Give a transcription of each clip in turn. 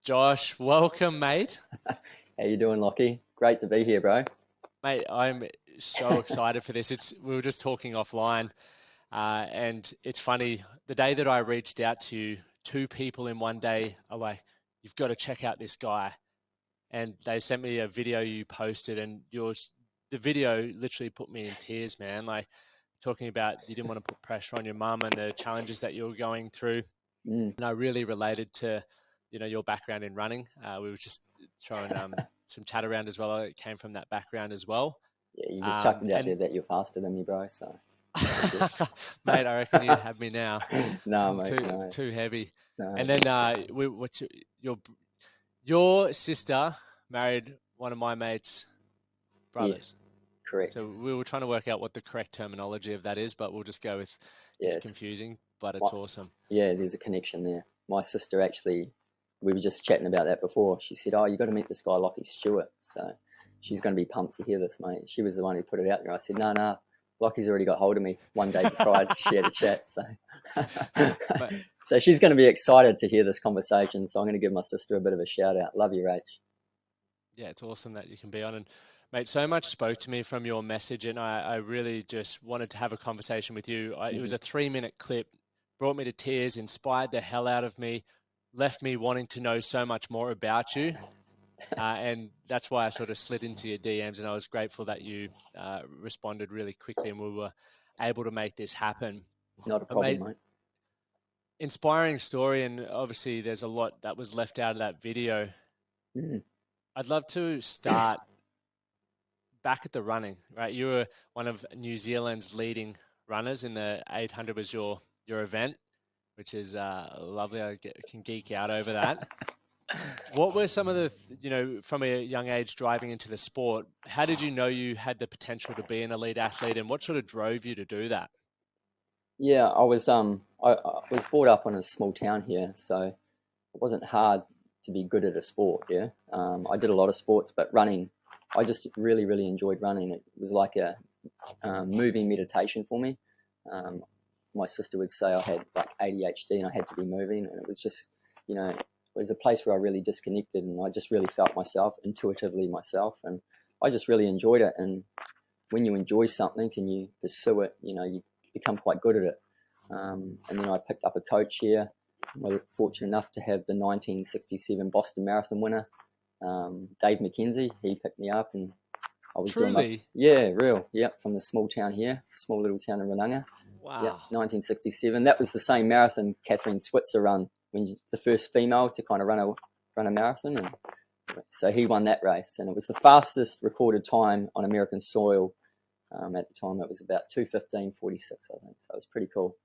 Josh, welcome, mate. How you doing, Lockie? Great to be here, bro. Mate, I'm so excited for this. We were just talking offline, and it's funny. The day that I reached out to you, two people in one day are like, "You've got to check out this guy," and they sent me a video you posted, and the video literally put me in tears, man. Like talking about you didn't want to put pressure on your mum and the challenges that you were going through, and I really related to your background in running. We were just throwing some chat around as well. It came from that background as well. Yeah, you just chucked it out there that you're faster than me, bro. So, mate, I reckon you have me now. No, mate, too heavy. no. And then your sister married one of my mates' brothers. Yes, correct. So we were trying to work out what the correct terminology of that is, but we'll just go with it's confusing, but it's awesome. Yeah, there's a connection there. My sister actually, we were just chatting about that before. She said, "Oh, you got to meet this guy, Lachlan Stuart." So she's going to be pumped to hear this, mate. She was the one who put it out there. I said, "No, Lockie's already got hold of me." One day before she had a chat, so she's going to be excited to hear this conversation. So I'm going to give my sister a bit of a shout out. Love you, Rach. Yeah, it's awesome that you can be on. And mate, so much spoke to me from your message, and I really just wanted to have a conversation with you. It was a 3-minute clip, brought me to tears, inspired the hell out of me, left me wanting to know so much more about you. And that's why I sort of slid into your DMs, and I was grateful that you responded really quickly and we were able to make this happen. Not a problem, mate. Inspiring story, and obviously there's a lot that was left out of that video. I'd love to start back at the running, right? You were one of New Zealand's leading runners in the 800 was your event, which is lovely. I can geek out over that. What were some of the, from a young age driving into the sport, how did you know you had the potential to be an elite athlete, and what sort of drove you to do that? Yeah, I was brought up in a small town here, so it wasn't hard to be good at a sport, yeah. I did a lot of sports, but running, I just really, really enjoyed running. It was like a moving meditation for me. My sister would say I had like ADHD and I had to be moving, and it was just, it was a place where I really disconnected, and I just really felt myself, intuitively myself, and I just really enjoyed it. And when you enjoy something and you pursue it, you become quite good at it. And then I picked up a coach here. I was fortunate enough to have the 1967 Boston Marathon winner, Dave McKenzie. He picked me up, and I was from the small town here, small little town in Rananga. Wow. Yeah, 1967. That was the same marathon Catherine Switzer run, the first female to kind of run a marathon, and so he won that race, and it was the fastest recorded time on American soil. At the time, it was about 2:15:46, I think. So it was pretty cool.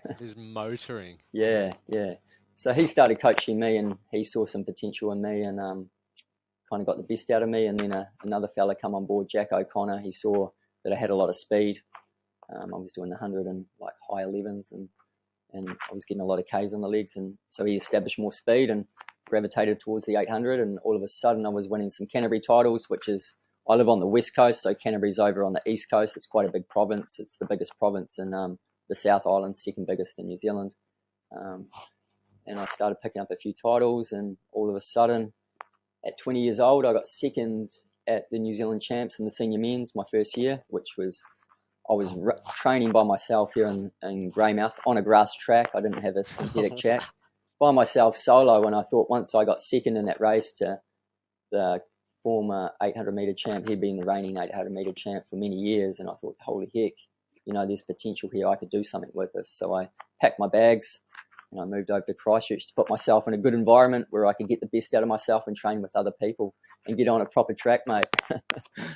It is motoring. Yeah. So he started coaching me, and he saw some potential in me, and kind of got the best out of me. And then another fella come on board, Jack O'Connor. He saw that I had a lot of speed. I was doing the 100 and like high 11s, and I was getting a lot of Ks on the legs, and so he established more speed and gravitated towards the 800, and all of a sudden I was winning some Canterbury titles, which is, I live on the west coast, so Canterbury's over on the east coast. It's quite a big province. It's the biggest province in the South Island, second biggest in New Zealand. And I started picking up a few titles, and all of a sudden, at 20 years old, I got second at the New Zealand Champs in the senior men's my first year, which was, I was training by myself here in Greymouth on a grass track. I didn't have a synthetic track. By myself, solo, and I thought once I got second in that race to the former 800-metre champ, he'd been the reigning 800-metre champ for many years, and I thought, holy heck, there's potential here. I could do something with this. So I packed my bags, and I moved over to Christchurch to put myself in a good environment where I could get the best out of myself and train with other people and get on a proper track, mate.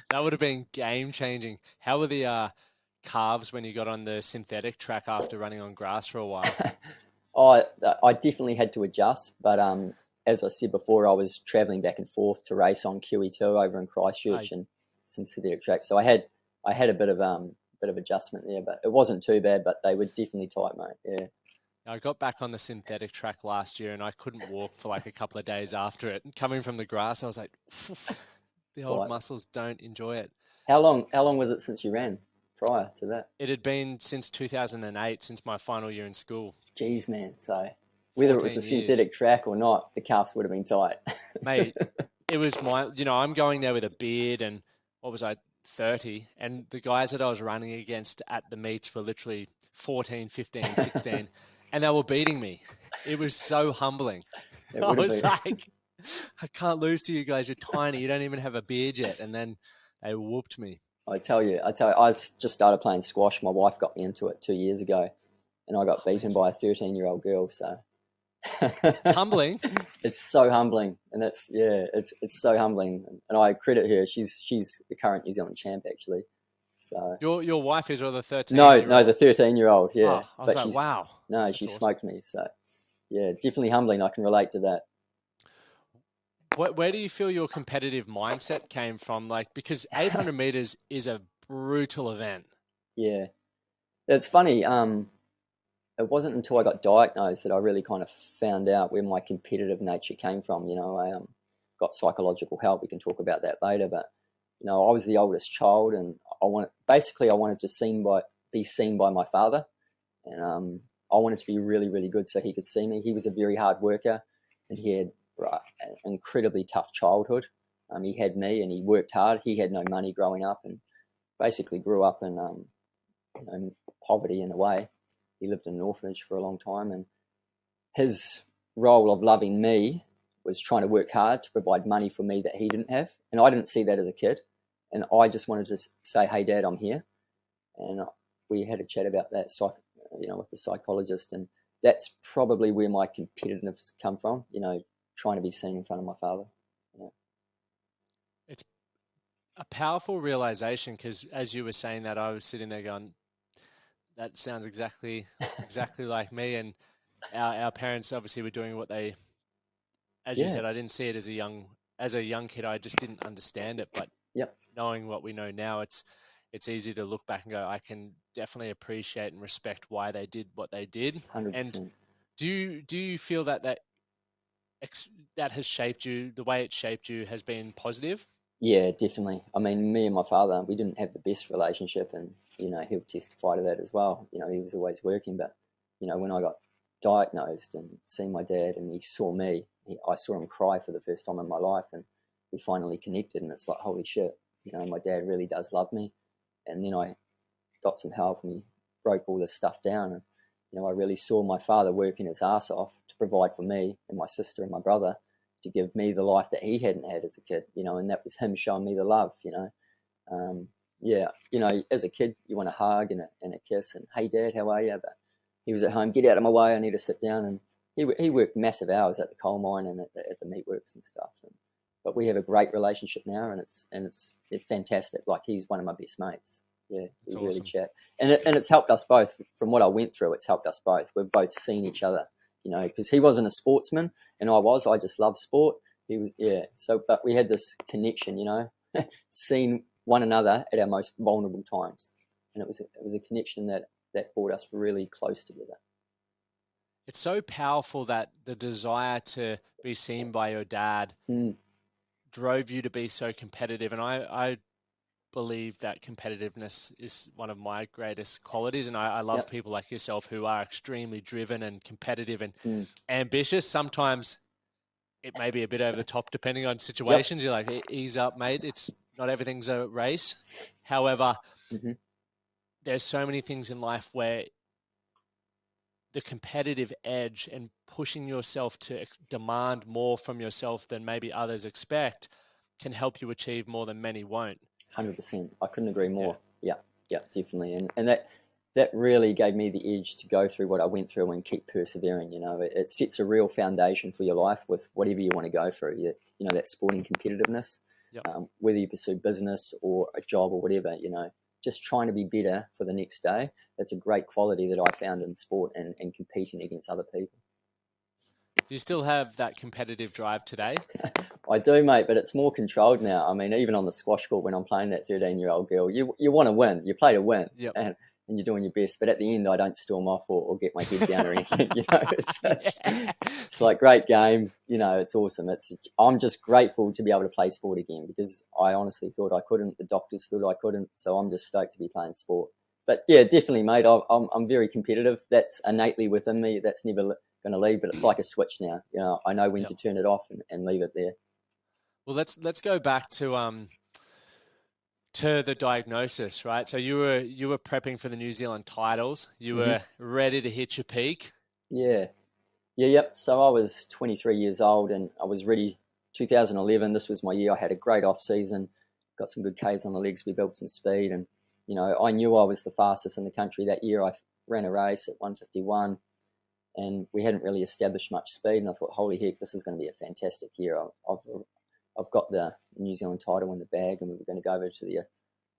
That would have been game-changing. How were the calves when you got on the synthetic track after running on grass for a while? I definitely had to adjust, but as I said before, I was travelling back and forth to race on QE2 over in Christchurch and some synthetic tracks. So I had a bit of adjustment there, but it wasn't too bad. But they were definitely tight, mate. Yeah. I got back on the synthetic track last year, and I couldn't walk for like a couple of days after it. And coming from the grass, I was like, the old muscles don't enjoy it. How long was it since you ran prior to that? It had been since 2008, since my final year in school. Jeez, man. So Whether it was 14 a years. synthetic track or not, the calves would have been tight. Mate, it was I'm going there with a beard and what was I, 30? And the guys that I was running against at the meets were literally 14, 15, 16, and they were beating me. It was so humbling. I was like, I can't lose to you guys. You're tiny. You don't even have a beard yet. And then they whooped me. I tell you, I just started playing squash. My wife got me into it 2 years ago, and I got beaten by a 13-year-old girl. So it's humbling. It's so humbling, and it's so humbling. And I credit her. She's the current New Zealand champ, actually. So your wife is, or the 13? No, the 13-year-old. Yeah, I was like, wow. No, she smoked me. So yeah, definitely humbling. I can relate to that. Where do you feel your competitive mindset came from? Like, because 800 meters is a brutal event. Yeah, it's funny. It wasn't until I got diagnosed that I really kind of found out where my competitive nature came from. You know, I got psychological help. We can talk about that later. But you know, I was the oldest child, and I wanted to be seen by my father, and I wanted to be really, really good so he could see me. He was a very hard worker, and he had an incredibly tough childhood. He had me, and he worked hard. He had no money growing up, and basically grew up in poverty in a way. He lived in an orphanage for a long time, and his role of loving me was trying to work hard to provide money for me that he didn't have, and I didn't see that as a kid. And I just wanted to say, "Hey, Dad, I'm here." And we had a chat about that, with the psychologist, and that's probably where my competitiveness come from. You know, trying to be seen in front of my father. Yeah. It's a powerful realization, because as you were saying that, I was sitting there going, that sounds exactly like me. And our parents obviously were doing what they, as you said, I didn't see it as a young kid. I just didn't understand it. But knowing what we know now, it's easy to look back and go, I can definitely appreciate and respect why they did what they did. 100%. And do you feel that has shaped you, the way it shaped you has been positive? Yeah, definitely. I mean, me and my father, we didn't have the best relationship, and, you know, he'll testify to that as well. You know, he was always working, but, you know, when I got diagnosed and seen my dad and he saw me, I saw him cry for the first time in my life, and we finally connected, and it's like, holy shit, you know, my dad really does love me. And then I got some help, and we broke all this stuff down, and, you know, I really saw my father working his ass off to provide for me and my sister and my brother, to give me the life that he hadn't had as a kid, you know, and that was him showing me the love, you know. You know, as a kid, you want a hug and a kiss and, hey, Dad, how are you? But he was at home, get out of my way, I need to sit down. And he worked massive hours at the coal mine and at the meatworks and stuff. But we have a great relationship now, and it's fantastic. Like, he's one of my best mates. Yeah, we really chat. And it's helped us both. From what I went through, it's helped us both. We've both seen each other. You know, because he wasn't a sportsman and I just loved sport. He was, but we had this connection, you know, seeing one another at our most vulnerable times. And it was a connection that brought us really close together. It's so powerful that the desire to be seen by your dad drove you to be so competitive. And I believe that competitiveness is one of my greatest qualities, and I love people like yourself who are extremely driven and competitive and ambitious. Sometimes it may be a bit over the top depending on situations. You're like, ease up, mate. It's not everything's a race. However, there's so many things in life where the competitive edge and pushing yourself to demand more from yourself than maybe others expect can help you achieve more than many won't. 100%. I couldn't agree more. Yeah, definitely. And that really gave me the edge to go through what I went through and keep persevering. You know, it sets a real foundation for your life with whatever you want to go through. You know, that sporting competitiveness, whether you pursue business or a job or whatever, you know, just trying to be better for the next day. That's a great quality that I found in sport and competing against other people. Do you still have that competitive drive today? I do, mate, but it's more controlled now. I mean, even on the squash court when I'm playing that 13-year-old girl, you want to win. You play to win, and you're doing your best. But at the end, I don't storm off or get my head down or anything. You know, it's like, great game. You know, it's awesome. I'm just grateful to be able to play sport again, because I honestly thought I couldn't. The doctors thought I couldn't. So I'm just stoked to be playing sport. But yeah, definitely, mate. I'm very competitive. That's innately within me. That's going to leave, but it's like a switch now. You know, I know when Yep. to turn it off and leave it there. Well, let's go back to the diagnosis, right? So you were prepping for the New Zealand titles. You were ready to hit your peak. Yeah. Yep. So I was 23 years old and I was ready. 2011, this was my year. I had a great off season, got some good Ks on the legs. We built some speed, and you know, I knew I was the fastest in the country that year. I ran a race at 151, and we hadn't really established much speed. And I thought, holy heck, this is going to be a fantastic year. I've got the New Zealand title in the bag, and we were going to go over to the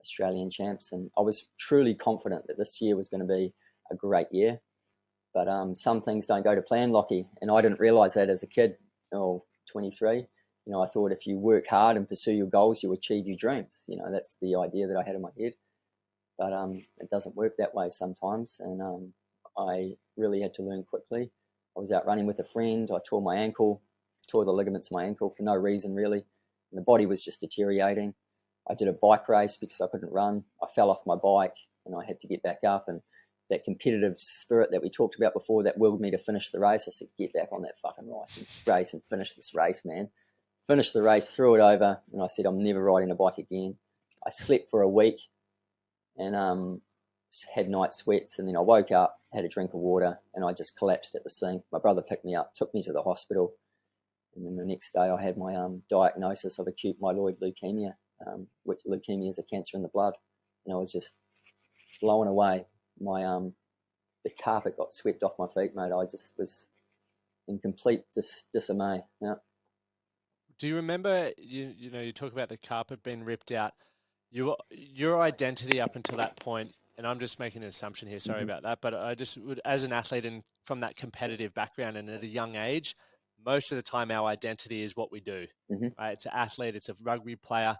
Australian champs. And I was truly confident that this year was going to be a great year. But some things don't go to plan, Lockie, and I didn't realise that as a kid, 23. You know, I thought if you work hard and pursue your goals, you achieve your dreams. You know, that's the idea that I had in my head. But it doesn't work that way sometimes, and I really had to learn quickly. I was out running with a friend. I tore my ankle, tore the ligaments of my ankle for no reason really, and the body was just deteriorating. I did a bike race because I couldn't run. I fell off my bike, and I had to get back up, and that competitive spirit that we talked about before that willed me to finish the race. I said, get back on that fucking race and finish this race, man. Finished the race, threw it over, and I said, I'm never riding a bike again. I slept for a week and had night sweats, and then I woke up, had a drink of water, and I just collapsed at the sink. My brother picked me up, took me to the hospital, and then the next day I had my diagnosis of acute myeloid leukemia, which leukemia is a cancer in the blood, and I was just blown away. My the carpet got swept off my feet, mate. I just was in complete dismay. Yeah. Do you remember, you know, you talk about the carpet being ripped out, your identity up until that point, and I'm just making an assumption here, sorry about that, but I just would, as an athlete and from that competitive background and at a young age, most of the time our identity is what we do, right? It's an athlete, it's a rugby player.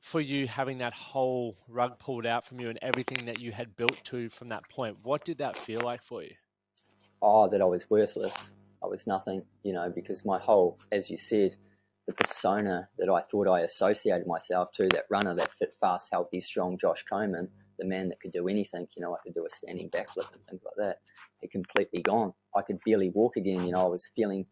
For you, having that whole rug pulled out from you and everything that you had built to from that point, what did that feel like for you? Oh, that I was worthless. I was nothing, you know, because my whole, as you said, the persona that I thought I associated myself to, that runner, that fit, fast, healthy, strong Josh Komen, the man that could do anything, you know, I could do a standing backflip and things like that, had completely gone. I could barely walk again, you know, I was feeling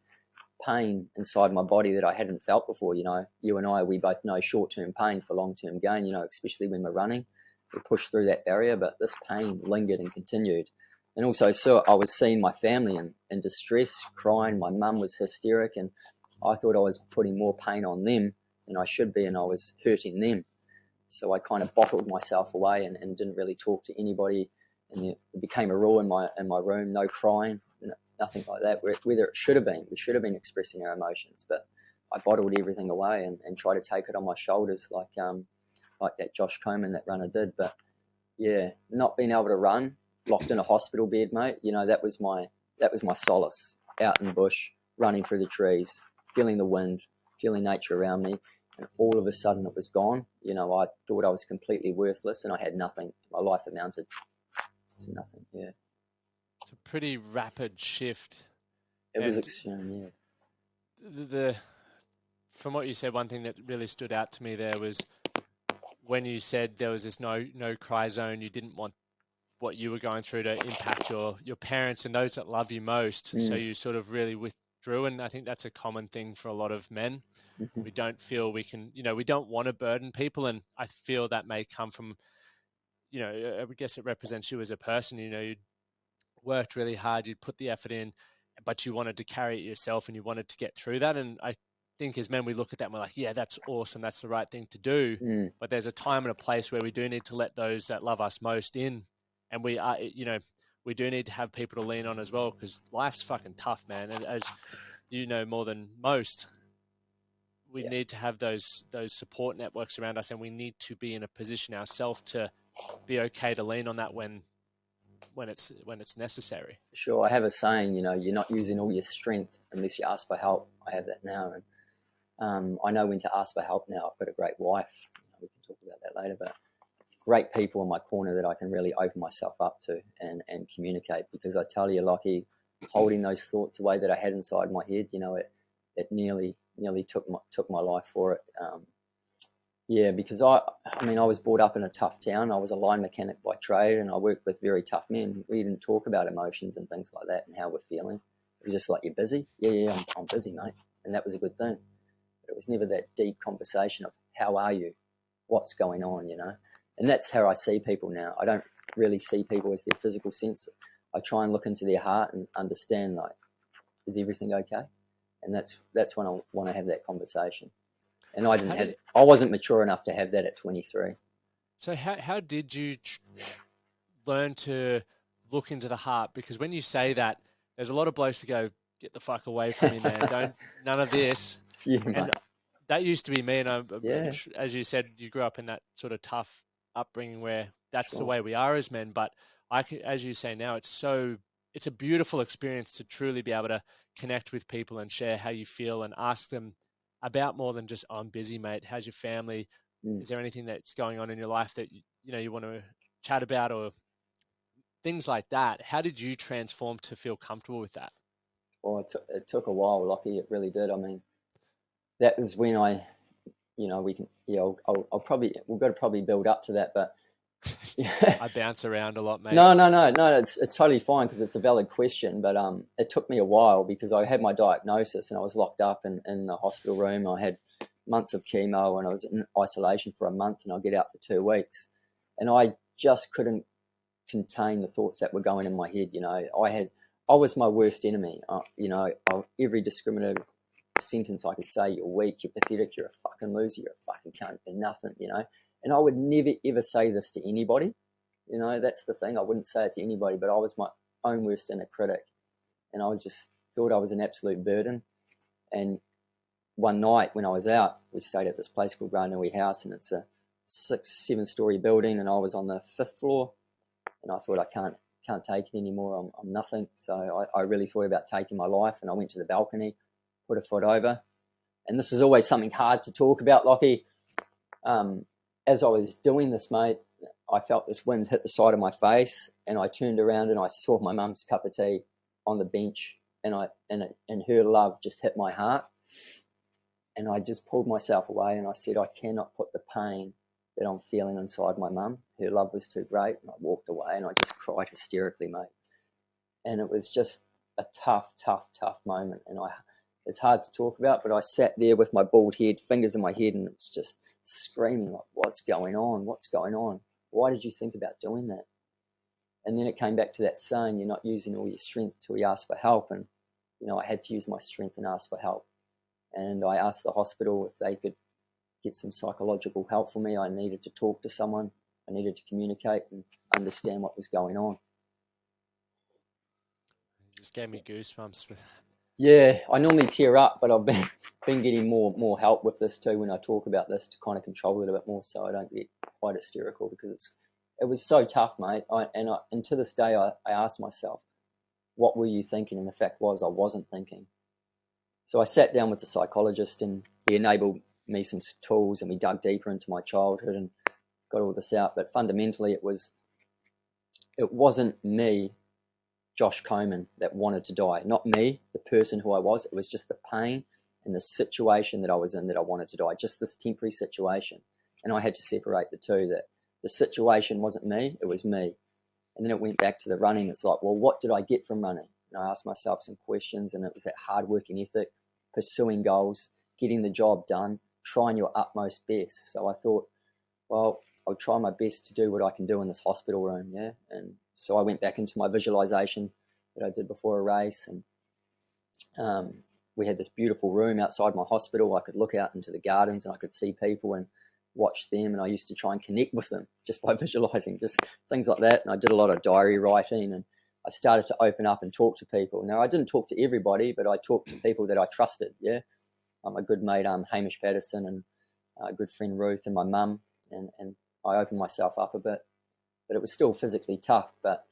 pain inside my body that I hadn't felt before. You know, you and I, we both know short-term pain for long-term gain, you know, especially when we're running. We push through that barrier, but this pain lingered and continued. And also, so I was seeing my family in distress, crying. My mum was hysteric, and I thought I was putting more pain on them than I should be, and I was hurting them. So I kind of bottled myself away and didn't really talk to anybody. And it became a rule in my room: no crying, nothing like that. Whether it should have been, we should have been expressing our emotions, but I bottled everything away and tried to take it on my shoulders, like that Josh Komen, that runner, did. But yeah, not being able to run, locked in a hospital bed, mate. You know, that was my solace. Out in the bush, running through the trees, feeling the wind, feeling nature around me, and all of a sudden it was gone. You know, I thought I was completely worthless, and I had nothing. My life amounted to nothing. Yeah. It's a pretty rapid shift. It was extreme, yeah. From what you said, one thing that really stood out to me there was when you said there was this no cry zone. You didn't want what you were going through to impact your parents and those that love you most. So you sort of really withdrew, and I think that's a common thing for a lot of men. We don't feel we can, you know, we don't want to burden people, and I feel that may come from, you know, I guess it represents you as a person. You know, you worked really hard, you'd put the effort in, but you wanted to carry it yourself and you wanted to get through that. And I think as men, we look at that and we're like, yeah, that's awesome. That's the right thing to do. But there's a time and a place where we do need to let those that love us most in. And we are, you know, we do need to have people to lean on as well, because life's fucking tough, man. And as you know more than most, we need to have those support networks around us, and we need to be in a position ourselves to be okay to lean on that when it's necessary. Sure. I have a saying, you know, you're not using all your strength unless you ask for help. I have that now, and I know when to ask for help now. I've got a great wife. You know, we can talk about that later, but great people in my corner that I can really open myself up to and communicate. Because I tell you, Lockie, holding those thoughts away that I had inside my head, you know, it nearly took my life for it. Yeah, because I mean, I was brought up in a tough town. I was a line mechanic by trade, and I worked with very tough men. We didn't talk about emotions and things like that and how we're feeling. It was just like, you're busy? Yeah, I'm busy, mate. And that was a good thing. But it was never that deep conversation of, how are you? What's going on, you know? And that's how I see people now. I don't really see people as their physical sense. I try and look into their heart and understand, like, is everything okay? And that's when I want to have that conversation. And I wasn't mature enough to have that at 23. So how did you learn to look into the heart? Because when you say that, there's a lot of blokes that go, get the fuck away from me, man. None of this. Yeah, And mate. that used to be me. And Yeah. as you said, you grew up in that sort of tough upbringing where that's the Sure. way we are as men. But as you say now, it's a beautiful experience to truly be able to connect with people and share how you feel and ask them about more than just, oh, I'm busy, mate. How's your family? Is there anything that's going on in your life that you want to chat about, or things like that? How did you transform to feel comfortable with that? Well, it took a while, Lockie. It really did. I mean, that was when we can, I'll probably, we've got to probably build up to that, but I bounce around a lot, mate. No, it's totally fine because it's a valid question, but it took me a while because I had my diagnosis and I was locked up in the hospital room. I had months of chemo and I was in isolation for a month, and I'll get out for 2 weeks, and I just couldn't contain the thoughts that were going in my head. I was my worst enemy. Every discriminative sentence I could say, you're weak, you're pathetic, you're a fucking loser, you're a fucking cunt, you're nothing, and I would never ever say this to anybody. That's the thing. I wouldn't say it to anybody, but I was my own worst inner critic, and I thought I was an absolute burden. And one night when I was out, we stayed at this place called Ranui House, and it's a 6-7-story building, and I was on the 5th floor, and I thought, I can't take it anymore. I'm nothing. So I really thought about taking my life, and I went to the balcony, put a foot over, and this is always something hard to talk about, Lockie. As I was doing this, mate, I felt this wind hit the side of my face, and I turned around and I saw my mum's cup of tea on the bench, and her love just hit my heart, and I just pulled myself away and I said, I cannot put the pain that I'm feeling inside my mum. Her love was too great, and I walked away and I just cried hysterically, mate. And it was just a tough moment, and it's hard to talk about, but I sat there with my bald head, fingers in my head, and it was just screaming like, what's going on? Why did you think about doing that? And then it came back to that saying, you're not using all your strength till you ask for help. And, I had to use my strength and ask for help. And I asked the hospital if they could get some psychological help for me. I needed to talk to someone. I needed to communicate and understand what was going on. It just gave me goosebumps. Yeah, I normally tear up, but I've been getting more help with this too when I talk about this, to kind of control it a bit more so I don't get quite hysterical, because it was so tough, mate. And to this day, I ask myself, what were you thinking? And the fact was, I wasn't thinking. So I sat down with the psychologist, and he enabled me some tools, and we dug deeper into my childhood and got all this out. But fundamentally, it wasn't me, Josh Komen, that wanted to die. Not me, the person who I was. It was just the pain and the situation that I was in that I wanted to die. Just this temporary situation. And I had to separate the two, that the situation wasn't me, it was me. And then it went back to the running. It's like, well, what did I get from running? And I asked myself some questions, and it was that hard working ethic, pursuing goals, getting the job done, trying your utmost best. So I thought, well, I'll try my best to do what I can do in this hospital room, yeah? And so I went back into my visualization that I did before a race, and we had this beautiful room outside my hospital. I could look out into the gardens and I could see people and watch them, and I used to try and connect with them just by visualizing, just things like that. And I did a lot of diary writing, and I started to open up and talk to people. Now, I didn't talk to everybody, but I talked to people that I trusted, yeah? My good mate, Hamish Patterson, and a good friend, Ruth, and my mum, and I opened myself up a bit, but it was still physically tough. But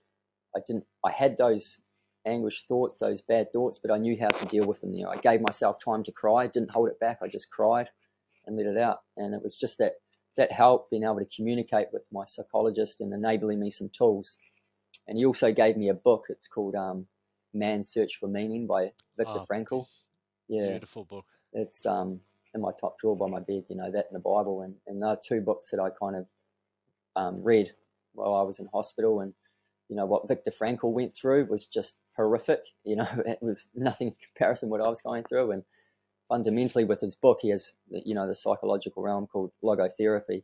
I had those anguished thoughts, those bad thoughts, but I knew how to deal with them. I gave myself time to cry, didn't hold it back. I just cried and let it out. And it was just that help, being able to communicate with my psychologist and enabling me some tools. And he also gave me a book. It's called Man's Search for Meaning by Viktor Frankl. Yeah. Beautiful book. It's in my top drawer by my bed, you know, that and the Bible. And there are two books that I kind of read while I was in hospital. And, you know, what Viktor Frankl went through was just horrific. You know, it was nothing in comparison to what I was going through. And fundamentally with his book, he has, you know, the psychological realm called logotherapy.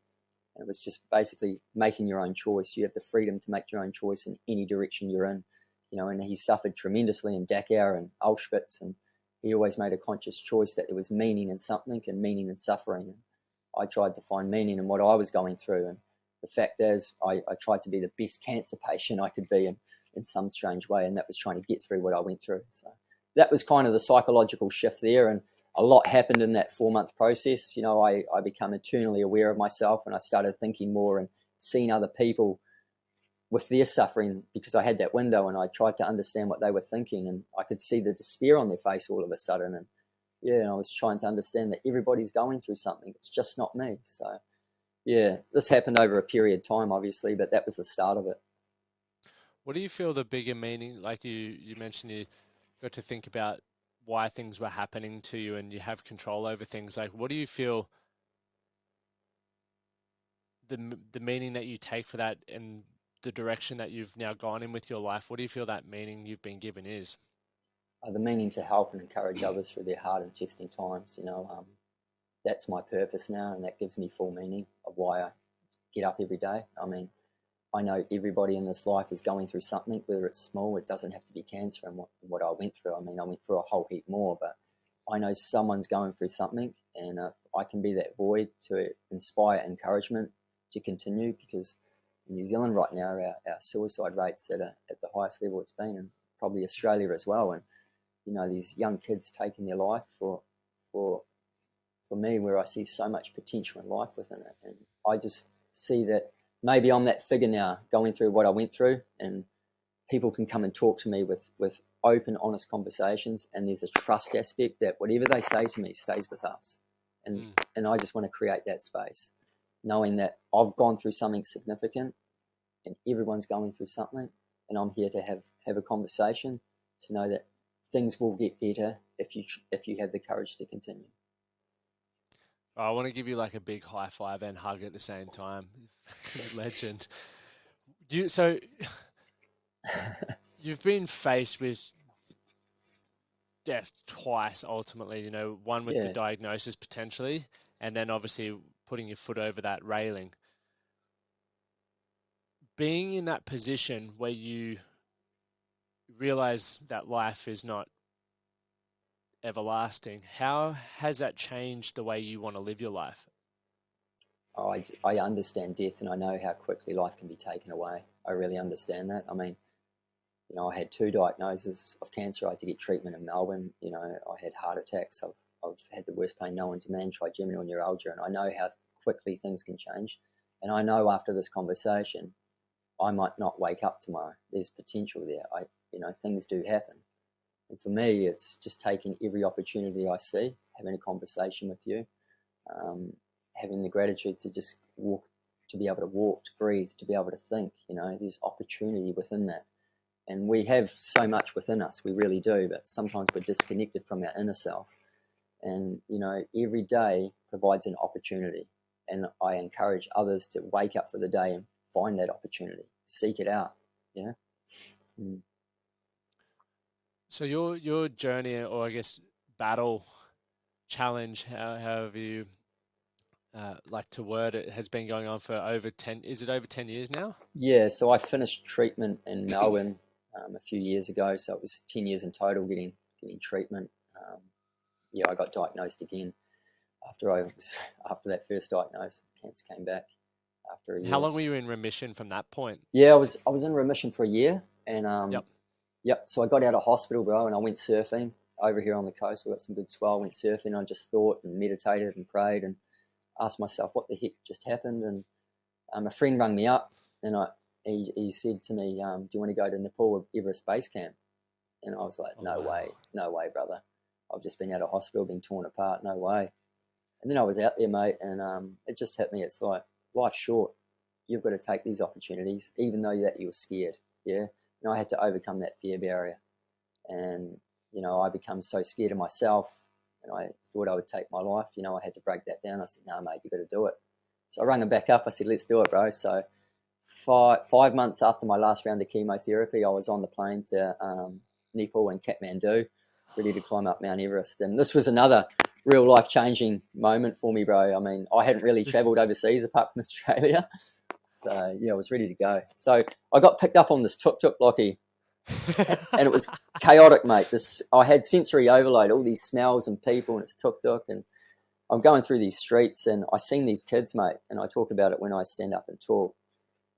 And it was just basically making your own choice. You have the freedom to make your own choice in any direction you're in. You know, and he suffered tremendously in Dachau and Auschwitz, and he always made a conscious choice that there was meaning in something and meaning in suffering. And I tried to find meaning in what I was going through. And the fact is, I tried to be the best cancer patient I could be in some strange way, and that was trying to get through what I went through. So that was kind of the psychological shift there, and a lot happened in that 4-month process. You know, I became eternally aware of myself, and I started thinking more and seeing other people with their suffering, because I had that window, and I tried to understand what they were thinking, and I could see the despair on their face all of a sudden. And yeah, and I was trying to understand that everybody's going through something. It's just not me. So yeah, this happened over a period of time, obviously, but that was the start of it. What do you feel the bigger meaning, like you mentioned you got to think about why things were happening to you and you have control over things. Like, what do you feel the meaning that you take for that and the direction that you've now gone in with your life? What do you feel that meaning you've been given is? The meaning to help and encourage others through their hard and testing times. You know, that's my purpose now, and that gives me full meaning of why I get up every day. I mean, I know everybody in this life is going through something, whether it's small. It doesn't have to be cancer and what I went through. I mean, I went through a whole heap more, but I know someone's going through something, and I can be that void to inspire encouragement to continue, because in New Zealand right now, our suicide rate's at the highest level it's been, and probably Australia as well. And, you know, these young kids taking their life for me, where I see so much potential in life within it. And I just see that maybe I'm that figure now going through what I went through, and people can come and talk to me with open, honest conversations, and there's a trust aspect that whatever they say to me stays with us. And I just want to create that space, knowing that I've gone through something significant and everyone's going through something, and I'm here to have a conversation to know that things will get better if you have the courage to continue. I want to give you like a big high five and hug at the same time. Legend. So you've been faced with death twice, ultimately, you know, one with the diagnosis potentially, and then obviously putting your foot over that railing. Being in that position where you realize that life is not everlasting, how has that changed the way you want to live your life? Oh, I understand death, and I know how quickly life can be taken away. I really understand that. I mean, you know, I had 2 diagnoses of cancer. I had to get treatment in Melbourne. You know, I had heart attacks. I've had the worst pain known to man, trigeminal neuralgia, and I know how quickly things can change. And I know after this conversation, I might not wake up tomorrow. There's potential there. You know, things do happen. And for me, it's just taking every opportunity I see, having a conversation with you, having the gratitude to just walk, to be able to walk, to breathe, to be able to think. You know, there's opportunity within that. And we have so much within us, we really do, but sometimes we're disconnected from our inner self. And, you know, every day provides an opportunity. And I encourage others to wake up for the day and find that opportunity, seek it out, you know. So your journey, or I guess battle, challenge, however you like to word it, has been going on for over 10, is it over 10 years now? Yeah, so I finished treatment in Melbourne a few years ago, so it was 10 years in total getting treatment. I got diagnosed again after that first diagnosis. Cancer came back after a year. How long were you in remission from that point? Yeah, I was in remission for a year, and so I got out of hospital, bro, and I went surfing over here on the coast. We got some good swell. I went surfing, and I just thought and meditated and prayed and asked myself what the heck just happened. And a friend rang me up, and he said to me, do you want to go to Nepal Everest Base Camp? And I was like, no way, brother. I've just been out of hospital, been torn apart, no way. And then I was out there, mate, and it just hit me. It's like, life's short. You've got to take these opportunities, even though that you were scared, yeah? And I had to overcome that fear barrier. And, you know, I become so scared of myself and I thought I would take my life. You know, I had to break that down. I said, no, mate, you got to do it. So I rang him back up. I said, let's do it, bro. So 5 months after my last round of chemotherapy, I was on the plane to Nepal and Kathmandu, ready to climb up Mount Everest. And this was another real life-changing moment for me, bro. I mean, I hadn't really travelled overseas apart from Australia. So, yeah, I was ready to go. So I got picked up on this tuk-tuk, Lockie, and it was chaotic, mate. I had sensory overload, all these smells and people, and it's tuk-tuk. And I'm going through these streets, and I seen these kids, mate, and I talk about it when I stand up and talk.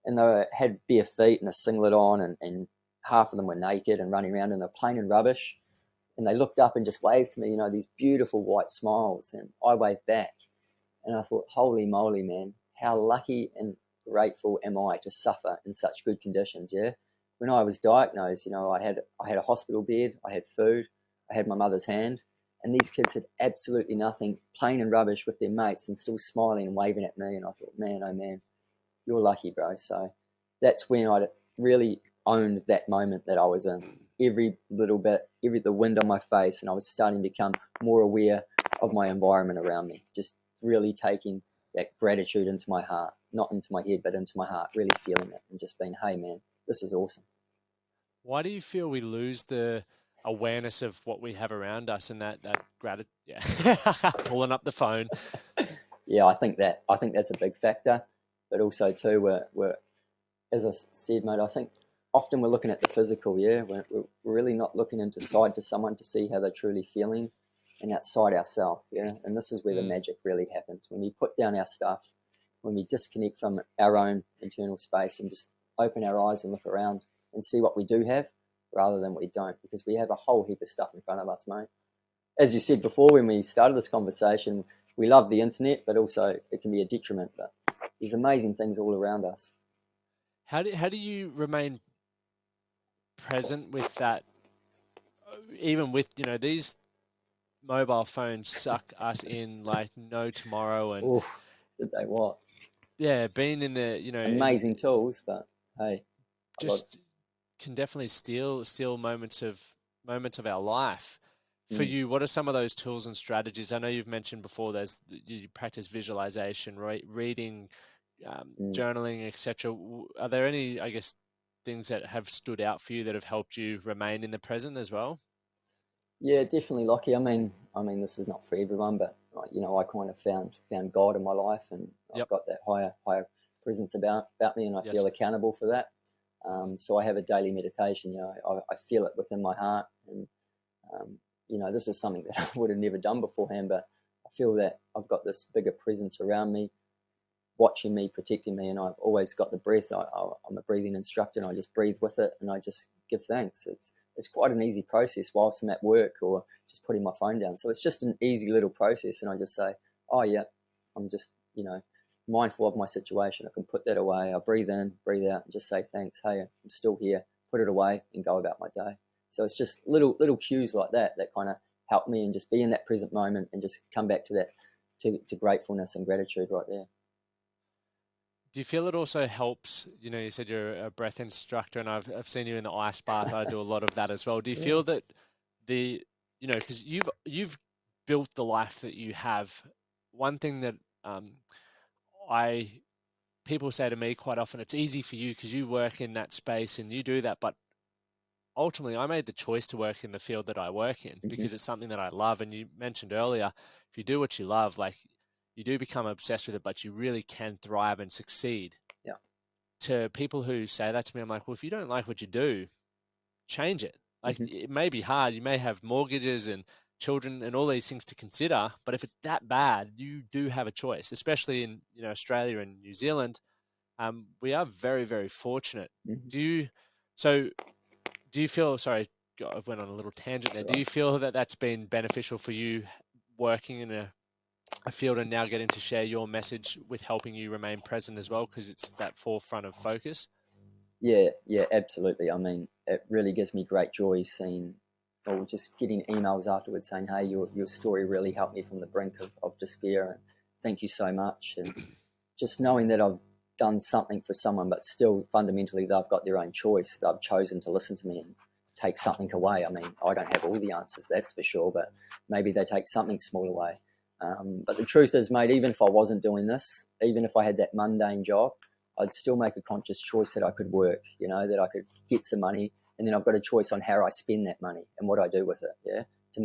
And they had bare feet and a singlet on, and half of them were naked and running around, and they're playing in rubbish. And they looked up and just waved to me, you know, these beautiful white smiles. And I waved back. And I thought, holy moly, man, how lucky and grateful am I to suffer in such good conditions, yeah? When I was diagnosed, you know, I had a hospital bed, I had food, I had my mother's hand, and these kids had absolutely nothing, playing in rubbish with their mates and still smiling and waving at me. And I thought, man, oh man, you're lucky, bro. So that's when I really owned that moment that I was in. Every little bit, the wind on my face, and I was starting to become more aware of my environment around me, just really taking that gratitude into my heart, not into my head, but into my heart, really feeling it and just being, hey, man, this is awesome. Why do you feel we lose the awareness of what we have around us and that gratitude? Yeah, pulling up the phone. Yeah, I think that's a big factor, but also too, we're as I said, mate, I think often we're looking at the physical, yeah. We're really not looking inside to someone to see how they're truly feeling and outside ourselves, yeah. And this is where the magic really happens. When we put down our stuff, when we disconnect from our own internal space and just open our eyes and look around and see what we do have rather than what we don't, because we have a whole heap of stuff in front of us, mate. As you said before when we started this conversation, we love the internet, but also it can be a detriment. But there's amazing things all around us. How do you remain present with that, even with, you know, these mobile phones suck us in like no tomorrow? And oof, did they what? Yeah, being in the, you know, amazing tools, but hey, just can definitely steal moments of our life. For you, what are some of those tools and strategies? I know you've mentioned before you practice visualization, reading, journaling, etc. Are there any, I guess, things that have stood out for you that have helped you remain in the present as well? Yeah, definitely, Lockie. I mean, this is not for everyone, but you know, I kind of found God in my life, and I've got that higher presence about me, and I feel accountable for that. So I have a daily meditation. You know, I feel it within my heart, and you know, this is something that I would have never done beforehand, but I feel that I've got this bigger presence around me, watching me, protecting me, and I've always got the breath. I'm a breathing instructor, and I just breathe with it, and I just give thanks. It's quite an easy process whilst I'm at work or just putting my phone down. So it's just an easy little process, and I just say, oh yeah, I'm just, you know, mindful of my situation. I can put that away. I breathe in, breathe out, and just say thanks. Hey, I'm still here. Put it away and go about my day. So it's just little cues like that kind of help me and just be in that present moment and just come back to that, to gratefulness and gratitude right there. Do you feel it also helps, you know, you said you're a breath instructor, and I've seen you in the ice bath. I do a lot of that as well. Do you feel that you know, because you've built the life that you have, one thing that people say to me quite often, it's easy for you because you work in that space and you do that, but ultimately I made the choice to work in the field that I work in because it's something that I love. And you mentioned earlier, if you do what you love, like, you do become obsessed with it, but you really can thrive and succeed. Yeah. To people who say that to me, I'm like, well, if you don't like what you do, change it. Like, it may be hard. You may have mortgages and children and all these things to consider, but if it's that bad, you do have a choice, especially in, you know, Australia and New Zealand. We are very, very fortunate. Do you feel, sorry, I went on a little tangent there. Do you feel that that's been beneficial for you working in a field and now getting to share your message with helping you remain present as well, because it's that forefront of focus? Yeah, absolutely. I mean, it really gives me great joy seeing, or just getting emails afterwards saying, hey, your story really helped me from the brink of despair, and thank you so much. And just knowing that I've done something for someone, but still fundamentally they've got their own choice. They've chosen to listen to me, and take something away. I mean, I don't have all the answers, that's for sure, but maybe they take something small away. But the truth is, mate, even if I wasn't doing this, even if I had that mundane job, I'd still make a conscious choice that I could work, you know, that I could get some money, and then I've got a choice on how I spend that money and what I do with it, yeah, to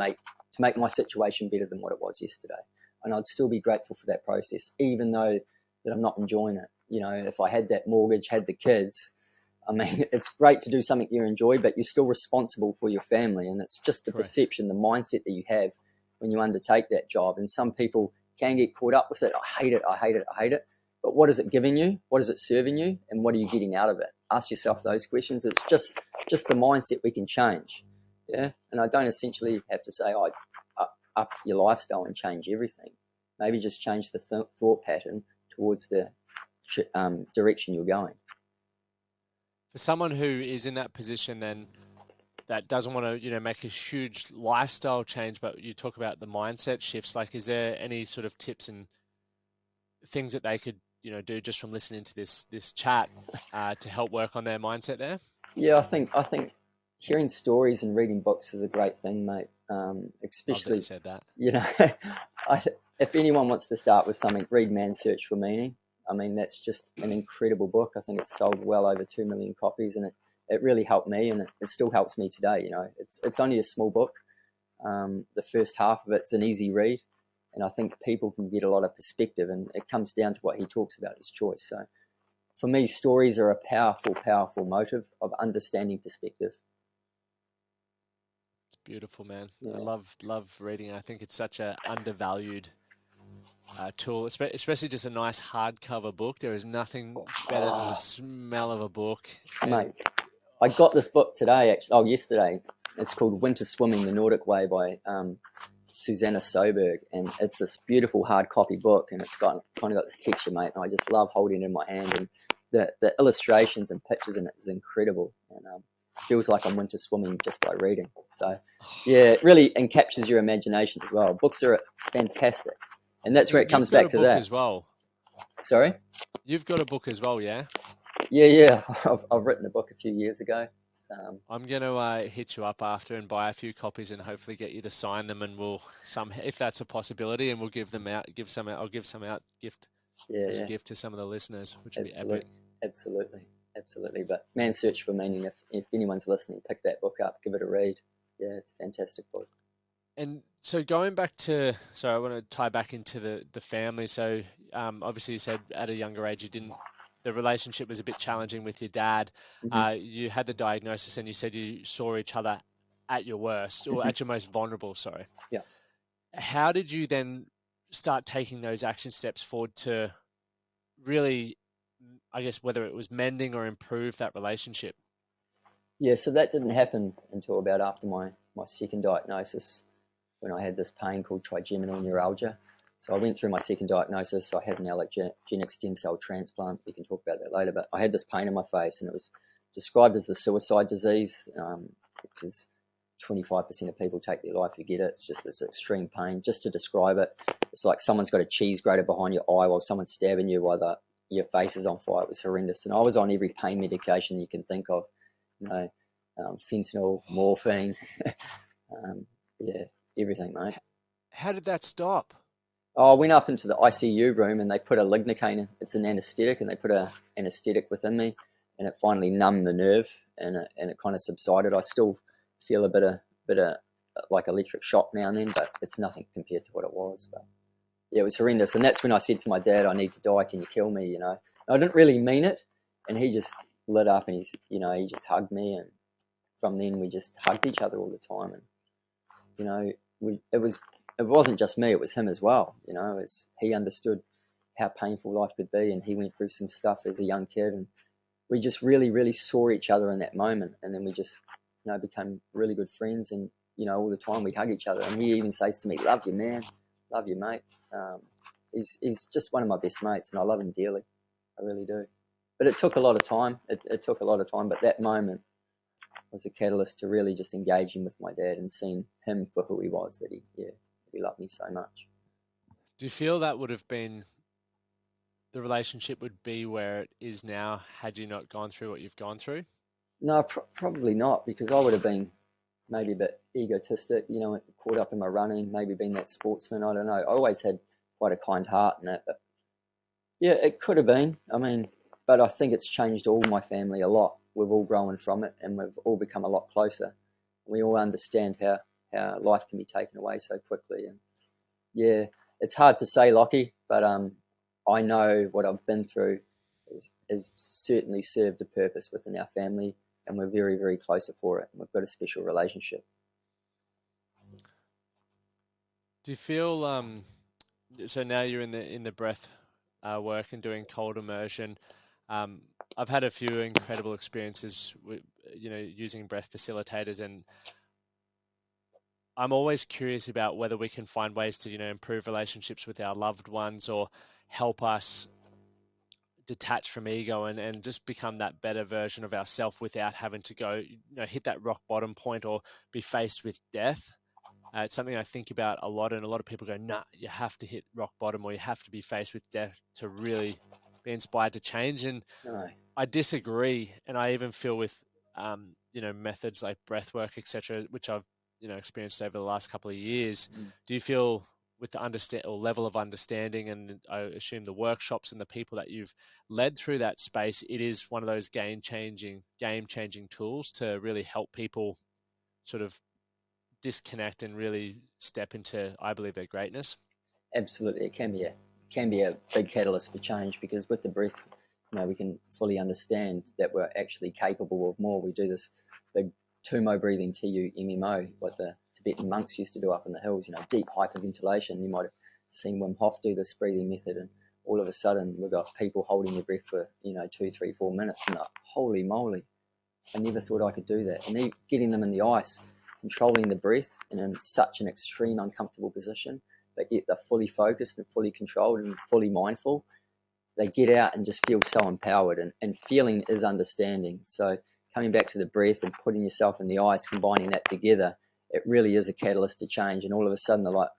make my situation better than what it was yesterday. And I'd still be grateful for that process, even though that I'm not enjoying it. You know, if I had that mortgage, had the kids, I mean, it's great to do something you enjoy, but you're still responsible for your family. And it's just the perception, the mindset that you have when you undertake that job. And some people can get caught up with it. I hate it, I hate it, I hate it. But what is it giving you? What is it serving you? And what are you getting out of it? Ask yourself those questions. It's just the mindset we can change. Yeah. And I don't essentially have to say, oh, up your lifestyle and change everything. Maybe just change the thought pattern towards the direction you're going. For someone who is in that position then that doesn't want to, you know, make a huge lifestyle change, but you talk about the mindset shifts, like is there any sort of tips and things that they could, you know, do just from listening to this chat to help work on their mindset there? Yeah, I think hearing stories and reading books is a great thing, mate. Especially, you said that. You know, if anyone wants to start with something, read Man's Search for Meaning. I mean, that's just an incredible book. I think it's sold well over 2 million copies, and it really helped me, and it still helps me today. You know, it's only a small book. The first half of it's an easy read, and I think people can get a lot of perspective, and it comes down to what he talks about, his choice. So for me, stories are a powerful, powerful motive of understanding perspective. It's beautiful, man. Yeah. I love reading. I think it's such a undervalued tool, especially just a nice hardcover book. There is nothing better than the smell of a book. Mate, I got this book today, actually. Oh, yesterday. It's called Winter Swimming the Nordic Way by Susanna Soberg, and it's this beautiful hard copy book, and it's kind of got this texture, mate, and I just love holding it in my hand, and the illustrations and pictures in it is incredible, and feels like I'm winter swimming just by reading. So yeah, it really encaptures your imagination as well. Books are fantastic, and that's where it comes back to that as well. Sorry, you've got a book as well, yeah? Yeah. I've written a book a few years ago. I'm going to hit you up after and buy a few copies and hopefully get you to sign them, and we'll if that's a possibility, and we'll give them out. I'll give some out as a gift to some of the listeners, which would be epic. Absolutely. But Man's Search for Meaning, if anyone's listening, pick that book up, give it a read. Yeah, it's a fantastic book. And so going back to, I want to tie back into the family. So obviously you said at a younger age the relationship was a bit challenging with your dad. Mm-hmm. You had the diagnosis, and you said you saw each other at your worst, or at your most vulnerable, sorry. Yeah. How did you then start taking those action steps forward to really, I guess, whether it was mending or improve that relationship? Yeah, so that didn't happen until about after my second diagnosis, when I had this pain called trigeminal neuralgia. So I went through my second diagnosis. I had an allogeneic stem cell transplant. We can talk about that later. But I had this pain in my face, and it was described as the suicide disease, because 25% of people take their life who get it. It's just this extreme pain. Just to describe it, it's like someone's got a cheese grater behind your eye while someone's stabbing you while your face is on fire. It was horrendous. And I was on every pain medication you can think of, fentanyl, morphine, everything, mate. How did that stop? I went up into the ICU room, and they put a lignocaine in. It's an anaesthetic, and they put an anaesthetic within me, and it finally numbed the nerve, and it kind of subsided. I still feel a bit of like electric shock now and then, but it's nothing compared to what it was. But yeah, it was horrendous. And that's when I said to my dad, I need to die. Can you kill me? You know, I didn't really mean it. And he just lit up, and he just hugged me. And from then we just hugged each other all the time. And, it wasn't just me, it was him as well. He understood how painful life could be, and he went through some stuff as a young kid. And we just really, really saw each other in that moment. And then we just, became really good friends. And, all the time we'd hug each other. And he even says to me, love you, man. Love you, mate. He's just one of my best mates, and I love him dearly. I really do. But it took a lot of time. It took a lot of time. But that moment was a catalyst to really just engaging with my dad and seeing him for who he was, that he loved me so much. Do you feel that would have been, the relationship would be where it is now had you not gone through what you've gone through? No, probably not, because I would have been maybe a bit egotistic, caught up in my running, maybe being that sportsman. I don't know. I always had quite a kind heart in that, but yeah, it could have been. I mean, but I think it's changed all my family a lot. We've all grown from it, and we've all become a lot closer. We all understand how life can be taken away so quickly. And yeah, it's hard to say, Lockie, but I know what I've been through has certainly served a purpose within our family, and we're very, very closer for it. And we've got a special relationship. Do you feel so now you're in the breath work and doing cold immersion? I've had a few incredible experiences with, using breath facilitators, and I'm always curious about whether we can find ways to, improve relationships with our loved ones or help us detach from ego and just become that better version of ourselves without having to go, hit that rock bottom point or be faced with death. It's something I think about a lot, and a lot of people go, nah, you have to hit rock bottom or you have to be faced with death to really be inspired to change. And No. I disagree. And I even feel with, methods like breath work, etc., which I've, experienced over the last couple of years. Do you feel with the level of understanding, and I assume the workshops and the people that you've led through that space, it is one of those game changing tools to really help people sort of disconnect and really step into, I believe, their greatness? Absolutely, it can be a big catalyst for change, because with the breath, we can fully understand that we're actually capable of more. We do this big Tumo breathing, TUMMO, what the Tibetan monks used to do up in the hills, deep hyperventilation. You might have seen Wim Hof do this breathing method, and all of a sudden we've got people holding their breath for 2, 3, 4 minutes, and holy moly, I never thought I could do that. And getting them in the ice, controlling the breath, and in such an extreme uncomfortable position, but yet they're fully focused and fully controlled and fully mindful. They get out and just feel so empowered, and feeling is understanding. So coming back to the breath and putting yourself in the ice, combining that together, it really is a catalyst to change. And all of a sudden they're like,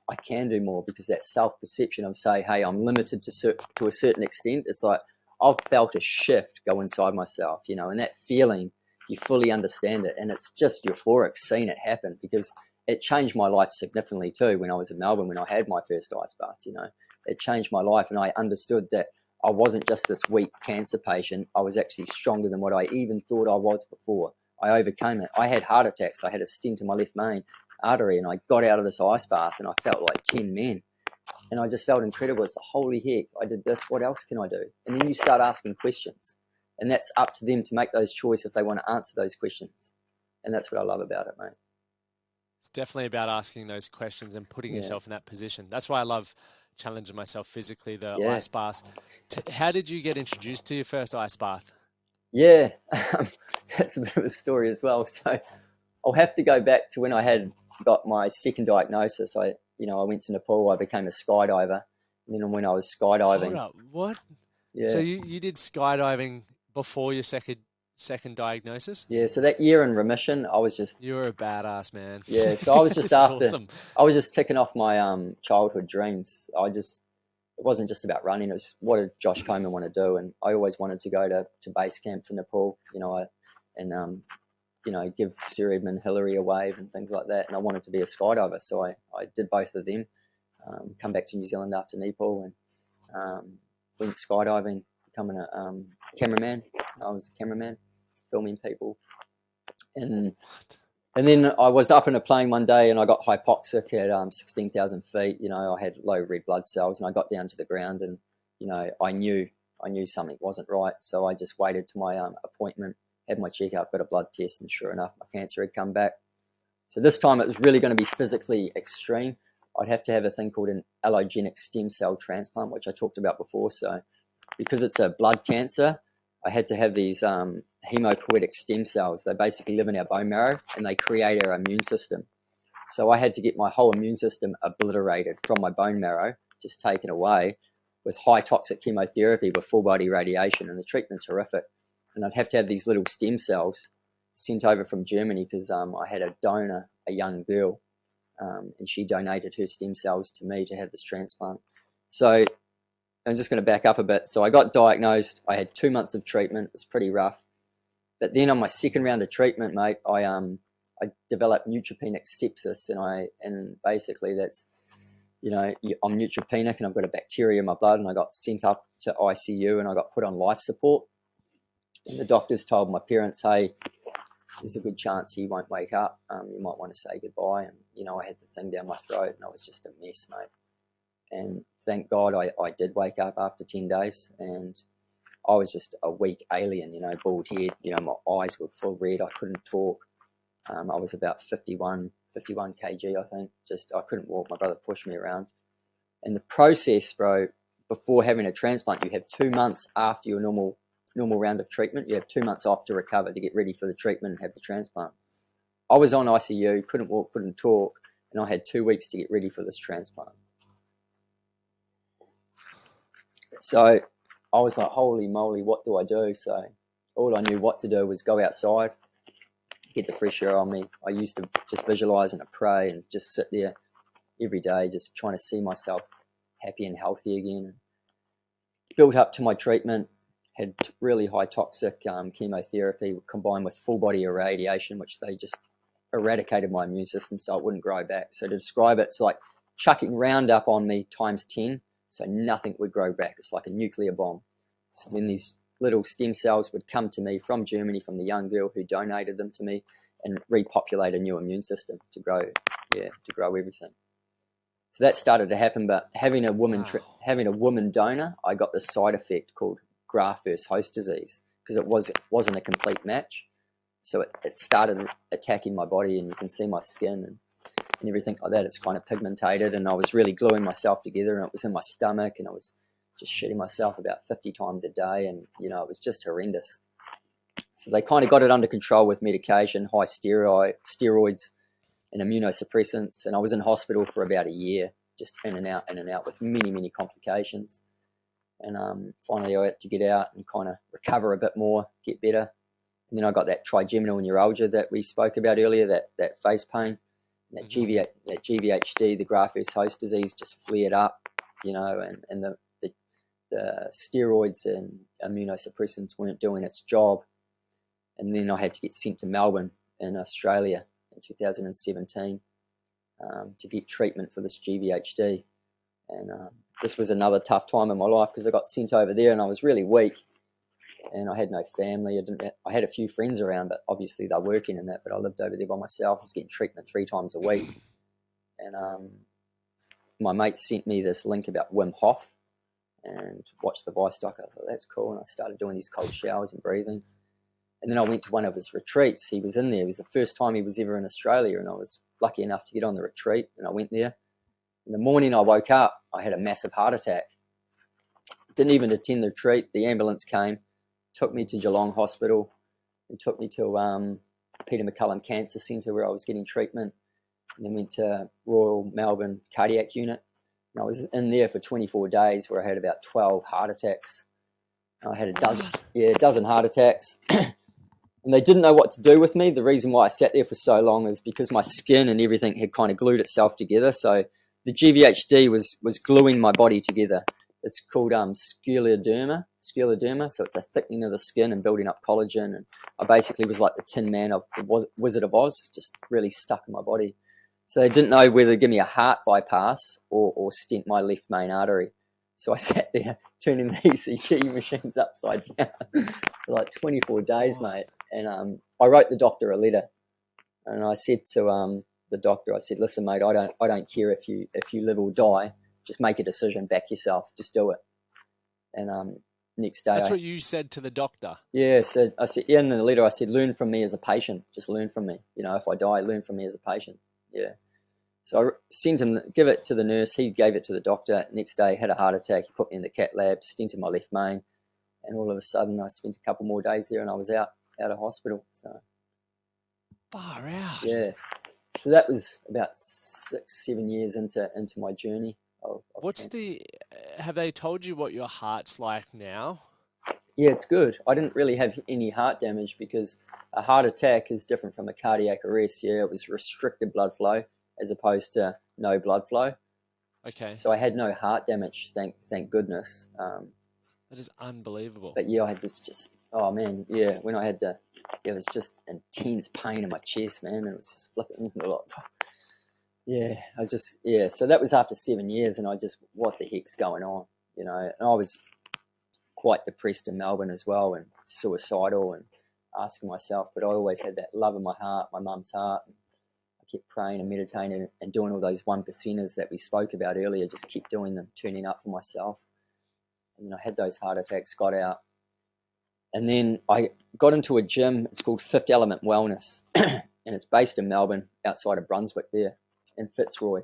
I can do more, because that self-perception of, say, hey, I'm limited to a certain extent, it's like I've felt a shift go inside myself, and that feeling, you fully understand it, and it's just euphoric seeing it happen, because it changed my life significantly too. When I was in Melbourne, when I had my first ice bath, it changed my life, and I understood that I wasn't just this weak cancer patient. I was actually stronger than what I even thought I was before. I overcame it. I had heart attacks. I had a stent in my left main artery, and I got out of this ice bath and I felt like 10 men. And I just felt incredible. It's holy heck, I did this. What else can I do? And then you start asking questions, and that's up to them to make those choices if they want to answer those questions. And that's what I love about it, mate. It's definitely about asking those questions and putting yourself in that position. That's why I love challenging myself physically, the ice baths. How did you get introduced to your first ice bath? Yeah, that's a bit of a story as well. So I'll have to go back to when I had got my second diagnosis. I went to Nepal. I became a skydiver. And then when I was skydiving, hold up, what? Yeah. So you did skydiving before your second diagnosis? Yeah. So that year in remission, I was just. You're a badass, man. Yeah. So I was just after. Awesome. I was just ticking off my childhood dreams. It wasn't just about running. It was, what did Josh Komen want to do? And I always wanted to go to base camp to Nepal, give Sir Edmund Hillary a wave and things like that. And I wanted to be a skydiver. So I did both of them, come back to New Zealand after Nepal, and went skydiving, becoming a cameraman. I was a cameraman, filming people. And then I was up in a plane one day, and I got hypoxic at 16,000 feet. I had low red blood cells, and I got down to the ground, and I knew something wasn't right. So I just waited to my appointment, had my checkup, got a blood test, and sure enough, my cancer had come back. So this time it was really going to be physically extreme. I'd have to have a thing called an allogeneic stem cell transplant, which I talked about before. So because it's a blood cancer, I had to have these hemopoietic stem cells. They basically live in our bone marrow, and they create our immune system. So I had to get my whole immune system obliterated from my bone marrow, just taken away, with high toxic chemotherapy with full body radiation, and the treatment's horrific. And I'd have to have these little stem cells sent over from Germany, because I had a donor, a young girl, and she donated her stem cells to me to have this transplant. So I'm just going to back up a bit. So I got diagnosed. I had 2 months of treatment. It was pretty rough. But then on my second round of treatment, mate, I developed neutropenic sepsis, and basically that's, I'm neutropenic and I've got a bacteria in my blood, and I got sent up to ICU and I got put on life support. And the doctors told my parents, hey, there's a good chance he won't wake up. You might want to say goodbye. And, I had the thing down my throat and I was just a mess, mate. And thank God I did wake up after 10 days, and I was just a weak alien, bald head, my eyes were full red. I couldn't talk. I was about 51 kg, I think. I couldn't walk. My brother pushed me around. And the process, bro, before having a transplant, you have 2 months after your normal round of treatment. You have 2 months off to recover, to get ready for the treatment and have the transplant. I was on ICU, couldn't walk, couldn't talk, and I had 2 weeks to get ready for this transplant. So I was like, holy moly, what do I do? So all I knew what to do was go outside, get the fresh air on me. I used to just visualize and pray and just sit there every day, just trying to see myself happy and healthy again. Built up to my treatment, had really high toxic chemotherapy combined with full body irradiation, which they just eradicated my immune system so it wouldn't grow back. So to describe it, it's like chucking Roundup on me times 10, so nothing would grow back. It's like a nuclear bomb. So then these little stem cells would come to me from Germany, from the young girl who donated them to me, and repopulate a new immune system to grow everything. So that started to happen, but having a woman donor, I got this side effect called graft versus host disease, because it wasn't a complete match. So it started attacking my body, and you can see my skin and everything like that. It's kind of pigmented, and I was really gluing myself together, and it was in my stomach, and I was just shitting myself about 50 times a day, and it was just horrendous. So they kind of got it under control with medication, high steroids and immunosuppressants, and I was in hospital for about a year, just in and out with many complications. And finally I had to get out and kind of recover a bit more, get better. And then I got that trigeminal neuralgia that we spoke about earlier, that face pain, that GVHD, the graft versus host disease, just flared up, and the steroids and immunosuppressants weren't doing its job. And then I had to get sent to Melbourne in Australia in 2017 to get treatment for this GVHD. And this was another tough time in my life, because I got sent over there and I was really weak, and I had no family. I had a few friends around, but obviously they're working in that, but I lived over there by myself. I was getting treatment 3 times a week. And my mate sent me this link about Wim Hof, and watched the Vice doc. I thought, that's cool. And I started doing these cold showers and breathing. And then I went to one of his retreats. He was in there. It was the first time he was ever in Australia, and I was lucky enough to get on the retreat, and I went there. In the morning I woke up, I had a massive heart attack. Didn't even attend the retreat. The ambulance came, took me to Geelong Hospital, and took me to Peter McCullum Cancer Centre, where I was getting treatment, and then went to Royal Melbourne Cardiac Unit. And I was in there for 24 days, where I had about 12 heart attacks. I had a dozen heart attacks. And they didn't know what to do with me. The reason why I sat there for so long is because my skin and everything had kind of glued itself together. So the GVHD was gluing my body together. It's called scleroderma. So it's a thickening of the skin and building up collagen. And I basically was like the Tin Man of the Wizard of Oz, just really stuck in my body. So they didn't know whether to give me a heart bypass or stent my left main artery. So I sat there turning the ECG machines upside down for like 24 days, mate. And I wrote the doctor a letter, and I said to the doctor, I said, listen, mate, I don't care if you live or die. Just make a decision, back yourself, just do it. And next day, that's what you said to the doctor. Yeah, so I said, in the letter, I said, learn from me as a patient. Just learn from me. If I die, learn from me as a patient. Yeah. So I sent him, give it to the nurse. He gave it to the doctor. Next day, had a heart attack. He put me in the cath lab, stented my left main, and all of a sudden, I spent a couple more days there, and I was out of hospital. So far out. Yeah. So that was about 6-7 years into my journey. What's have they told you what your heart's like now? Yeah, it's good. I didn't really have any heart damage, because a heart attack is different from a cardiac arrest. Yeah, it was restricted blood flow as opposed to no blood flow. Okay. So I had no heart damage, thank goodness. That is unbelievable. But yeah, I had this just Oh man, yeah. When I had it was just intense pain in my chest, man, and it was just flipping. Yeah, So that was after 7 years, and I just, what the heck's going on, you know? And I was quite depressed in Melbourne as well, and suicidal, and asking myself. But I always had that love in my heart, my mum's heart. And I kept praying and meditating and doing all those 1%ers that we spoke about earlier. Just keep doing them, turning up for myself. And then I had those heart attacks, got out. And then I got into a gym. It's called Fifth Element Wellness, and it's based in Melbourne, outside of Brunswick there, in Fitzroy.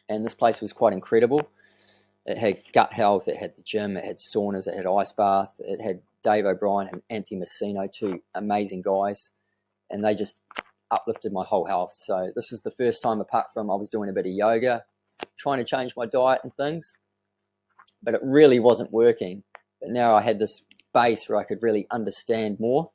And this place was quite incredible. It had gut health, it had the gym, it had saunas, it had ice bath, it had Dave O'Brien and Anthony Messino, two amazing guys, and they just uplifted my whole health. So this was the first time, apart from I was doing a bit of yoga, trying to change my diet and things, but it really wasn't working. But now I had this base where I could really understand more,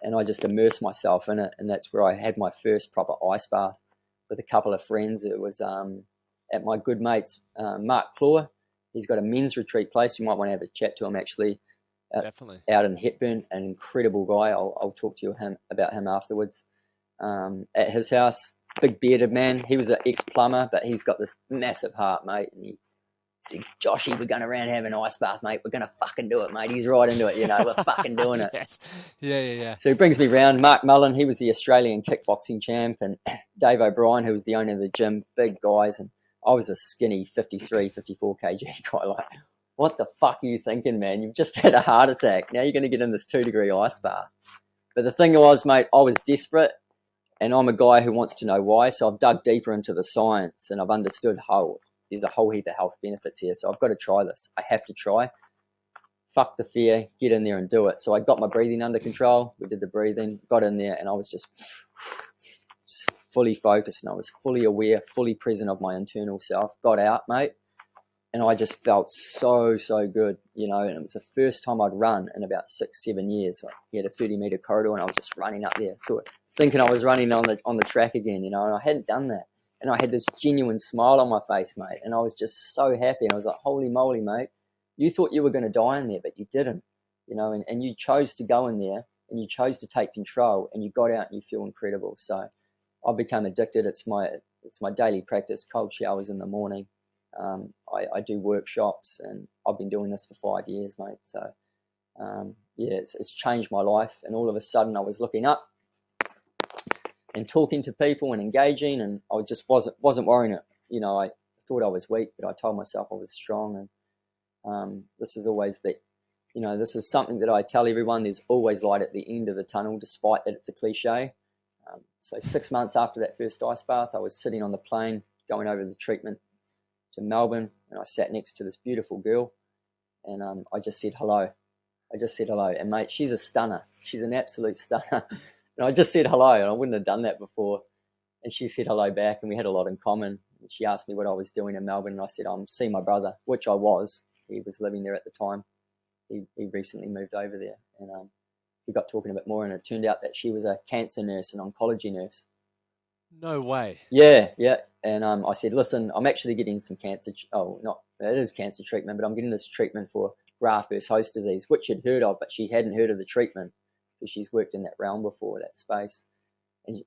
and I just immersed myself in it, and that's where I had my first proper ice bath with a couple of friends. It was at my good mate's, Mark Claw. He's got a men's retreat place. You might want to have a chat to him, actually. Definitely. Out in Hepburn, an incredible guy. I'll talk to you about him afterwards. At his house, big bearded man. He was an ex-plumber, but he's got this massive heart, mate. And he said, Joshy, we're going around having an ice bath, mate. We're going to fucking do it, mate. He's right into it, you know. We're fucking doing it. Yes. Yeah. So he brings me round. Mark Mullen, he was the Australian kickboxing champ, and Dave O'Brien, who was the owner of the gym, big guys. And I was a skinny 53, 54 kg guy. Like, what the fuck are you thinking, man? You've just had a heart attack. Now you're going to get in this 2-degree ice bath. But the thing was, mate, I was desperate, and I'm a guy who wants to know why. So I've dug deeper into the science, and I've understood there's a whole heap of health benefits here. So I've got to try this. I have to try. Fuck the fear. Get in there and do it. So I got my breathing under control. We did the breathing, got in there, and I was just fully focused, and I was fully aware, fully present of my internal self. Got out, mate, and I just felt so good, you know. And it was the first time I'd run in about 6-7 years. We had a 30-meter corridor, and I was just running up there, thinking I was running on the track again, you know. And I hadn't done that, and I had this genuine smile on my face, mate, and I was just so happy. And I was like, holy moly, mate, you thought you were going to die in there, but you didn't, you know. And you chose to go in there, and you chose to take control, and you got out, and you feel incredible. So I've become addicted. It's my daily practice. Cold showers in the morning. I do workshops, and I've been doing this for 5 years, mate. So it's changed my life. And all of a sudden, I was looking up and talking to people and engaging, and I just wasn't worrying it. You know, I thought I was weak, but I told myself I was strong. And this is always this is something that I tell everyone. There's always light at the end of the tunnel, despite that it's a cliche. So 6 months after that first ice bath, I was sitting on the plane going over the treatment to Melbourne, and I sat next to this beautiful girl, and I just said hello. And mate, she's a stunner. She's an absolute stunner. And I just said hello, and I wouldn't have done that before. And she said hello back, and we had a lot in common. And she asked me what I was doing in Melbourne, and I said, I'm seeing my brother, which I was. He was living there at the time. He recently moved over there, and we got talking a bit more, and it turned out that she was a cancer nurse, an oncology nurse. No way. Yeah. And I said, listen, I'm actually getting some cancer. It is cancer treatment, but I'm getting this treatment for graft versus host disease, which she'd heard of, but she hadn't heard of the treatment because she's worked in that realm before, that space.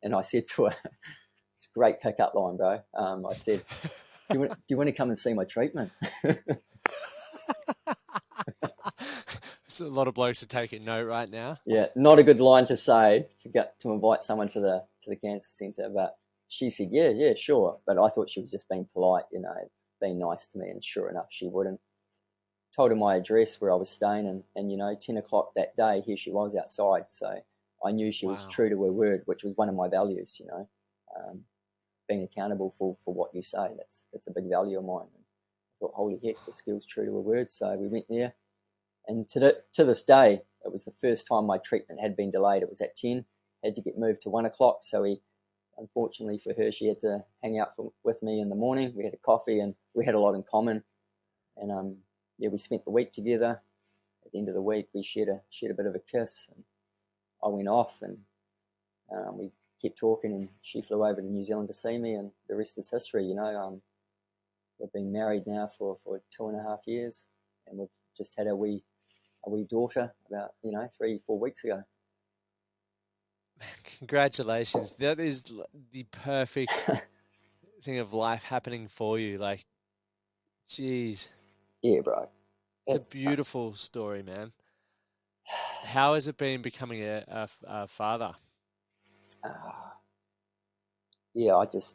And I said to her, it's a great pickup line, bro. I said, do you want to come and see my treatment? So a lot of blokes are taking note right now. Yeah, not a good line to say to invite someone to the cancer centre, but she said, yeah, sure. But I thought she was just being polite, you know, being nice to me, and sure enough, she wouldn't. Told her my address where I was staying, and you know, 10 o'clock that day, here she was outside. So I knew she was true to her word, which was one of my values, you know, being accountable for what you say. That's a big value of mine. And I thought, holy heck, this girl's true to her word. So we went there. And to this day, it was the first time my treatment had been delayed. It was at 10, had to get moved to 1 o'clock. So unfortunately for her, she had to hang out with me in the morning. We had a coffee, and we had a lot in common. And we spent the week together. At the end of the week, we shared a bit of a kiss, and I went off, and we kept talking, and she flew over to New Zealand to see me, and the rest is history. You know, we've been married now for 2.5 years, and we've just had a wee a wee daughter about 3-4 weeks ago. Congratulations. That is the perfect thing of life happening for you. Like, geez, Yeah, bro. it's a beautiful story, man. How has it been becoming a father? Yeah, it's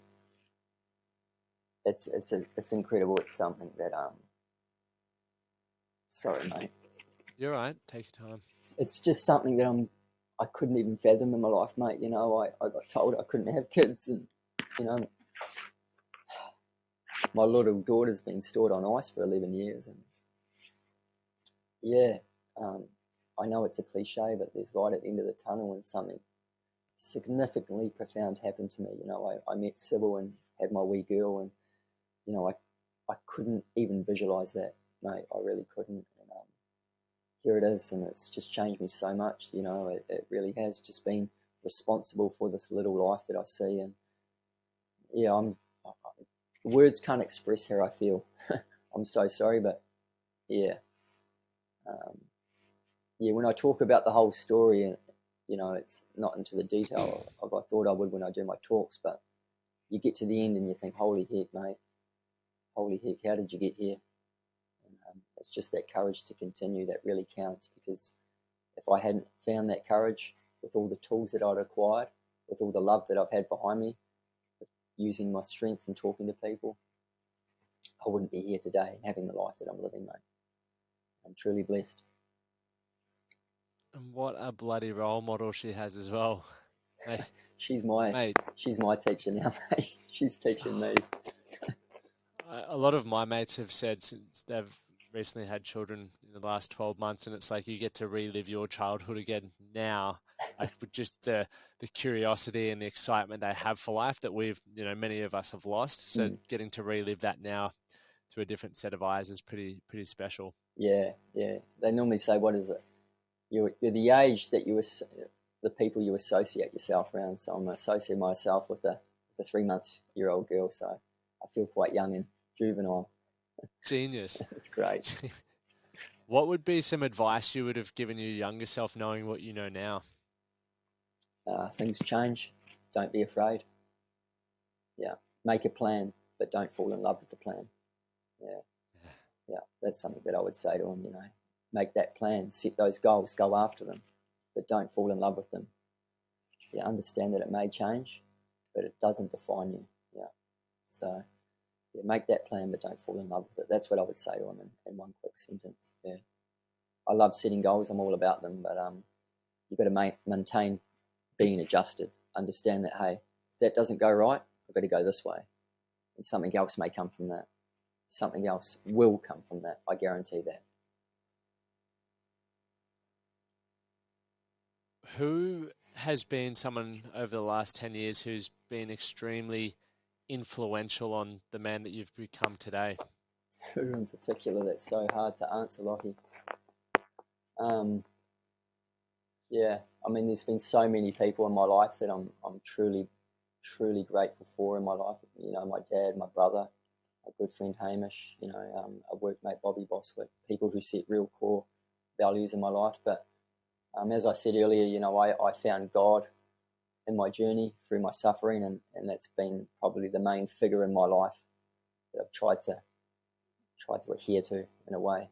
incredible. It's something that sorry, mate. You're right. Take your time. It's just something that I couldn't even fathom in my life, mate. I got told I couldn't have kids, and my little daughter's been stored on ice for 11 years, and yeah, I know it's a cliche, but there's light at the end of the tunnel, and something significantly profound happened to me. I met Sybil and had my wee girl, and I couldn't even visualize that, mate. I really couldn't. And here it is, and it's just changed me so much. It really has just been responsible for this little life that I see, and yeah, words can't express how I feel. I'm so sorry, but yeah. When I talk about the whole story, it's not into the detail of I thought I would when I do my talks, but you get to the end and you think, holy heck, mate, holy heck, how did you get here? And it's just that courage to continue that really counts, because if I hadn't found that courage with all the tools that I'd acquired, with all the love that I've had behind me, using my strength and talking to people, I wouldn't be here today and having the life that I'm living, mate. I'm truly blessed. And what a bloody role model she has as well. Hey, she's my teacher now, mate. She's teaching me. A lot of my mates have said, since they've recently had children in the last 12 months, and it's like you get to relive your childhood again now, like with just the curiosity and the excitement they have for life that many of us have lost. So getting to relive that now through a different set of eyes is pretty special. Yeah. They normally say, what is it? You're the age that the people you associate yourself around. So I'm associating myself with a 3-month-old girl. So I feel quite young and juvenile. Genius. It's great. What would be some advice you would have given your younger self, knowing what you know now? Things change. Don't be afraid. Yeah. Make a plan, but don't fall in love with the plan. Yeah. That's something that I would say to him, Make that plan, set those goals, go after them, but don't fall in love with them. Yeah, understand that it may change, but it doesn't define you. Yeah. So make that plan, but don't fall in love with it. That's what I would say to him in one quick sentence. Yeah. I love setting goals. I'm all about them, but you've got to maintain being adjusted. Understand that, hey, if that doesn't go right, I've got to go this way. And something else may come from that. Something else will come from that. I guarantee that. Who has been someone over the last 10 years who's been extremely influential on the man that you've become today? Who in particular? That's so hard to answer, Lockie. There's been so many people in my life that I'm truly, truly grateful for in my life. My dad, my brother, my good friend Hamish, a workmate Bobby Boswick, people who set real core values in my life. But as I said earlier, I found God in my journey through my suffering, and that's been probably the main figure in my life that I've tried to adhere to in a way.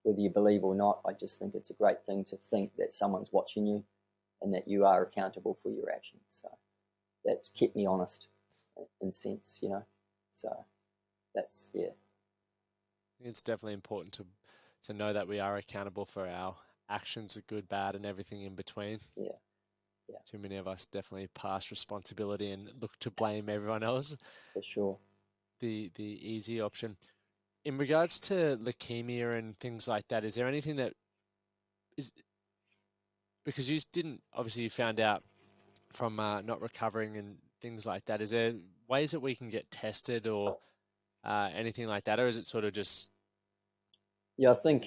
Whether you believe or not, I just think it's a great thing to think that someone's watching you and that you are accountable for your actions. So that's kept me honest in a sense, So that's, yeah. It's definitely important to know that we are accountable for our actions, the good, bad, and everything in between. Yeah. Too many of us definitely pass responsibility and look to blame everyone else. For sure. The easy option. In regards to leukemia and things like that, is there anything that is, because you found out from not recovering and things like that, is there ways that we can get tested or anything like that, or is it sort of just? Yeah, I think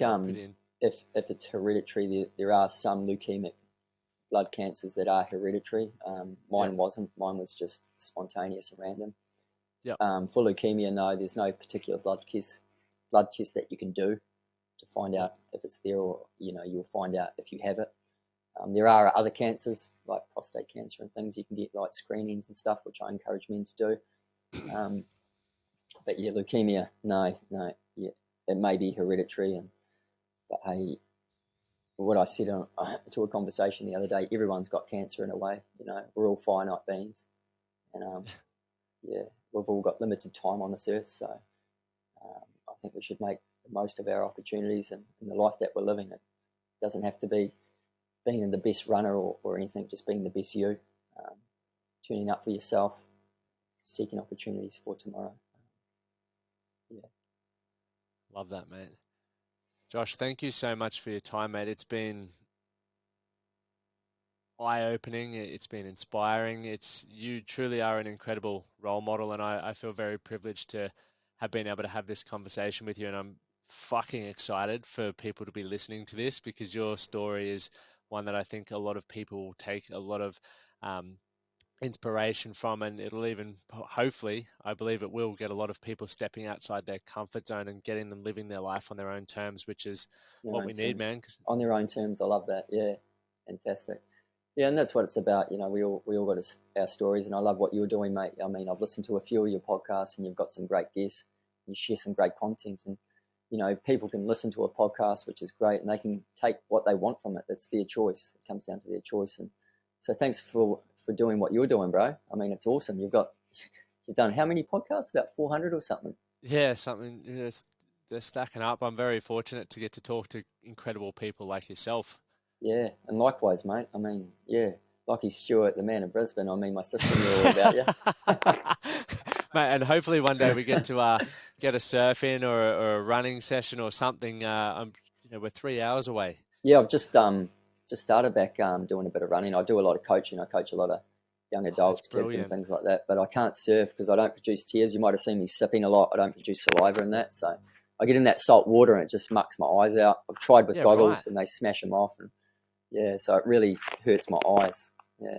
if it's hereditary, there are some leukemic blood cancers that are hereditary. Mine wasn't. Mine was just spontaneous and random. Yeah. For leukemia, no, there's no particular blood test that you can do. to find out if it's there, or you'll find out if you have it. There are other cancers like prostate cancer and things you can get like screenings and stuff, which I encourage men to do. But yeah, leukemia, no, yeah, it may be hereditary, but hey, what I said to a conversation the other day, everyone's got cancer in a way. We're all finite beings, and yeah, we've all got limited time on this earth, so I think we should make the most of our opportunities and the life that we're living. It doesn't have to be being the best runner or anything, just being the best you, turning up for yourself, seeking opportunities for tomorrow. Yeah. Love that, mate. Josh, thank you so much for your time, mate. It's been eye-opening. It's been inspiring. You truly are an incredible role model, and I feel very privileged to have been able to have this conversation with you, and I'm fucking excited for people to be listening to this, because your story is one that I think a lot of people will take a lot of inspiration from, and it'll even, hopefully, I believe it will get a lot of people stepping outside their comfort zone and getting them living their life on their own terms, which is what we need, man. On their own terms. I love that. Yeah, fantastic. Yeah, and that's what it's about. We all got our stories, and I love what you're doing, mate. I mean, I've listened to a few of your podcasts, and you've got some great guests. You share some great content, and people can listen to a podcast, which is great, and they can take what they want from it. It's their choice. It comes down to their choice. And so thanks for doing what you're doing, bro. I mean, it's awesome. You've done how many podcasts? About 400 or something? Yeah, something. They're stacking up. I'm very fortunate to get to talk to incredible people like yourself. Yeah, and likewise, mate. I mean, yeah, Lachlan Stuart, the man of Brisbane. I mean, my sister knew all about you. Mate, and hopefully one day we get to get a surf in or a running session or something. We're 3 hours away. Yeah, I've just started back doing a bit of running. I do a lot of coaching. I coach a lot of young adults, kids and things like that. But I can't surf because I don't produce tears. You might have seen me sipping a lot. I don't produce saliva in that. So I get in that salt water and it just mucks my eyes out. I've tried with goggles and they smash them off. And yeah, so it really hurts my eyes.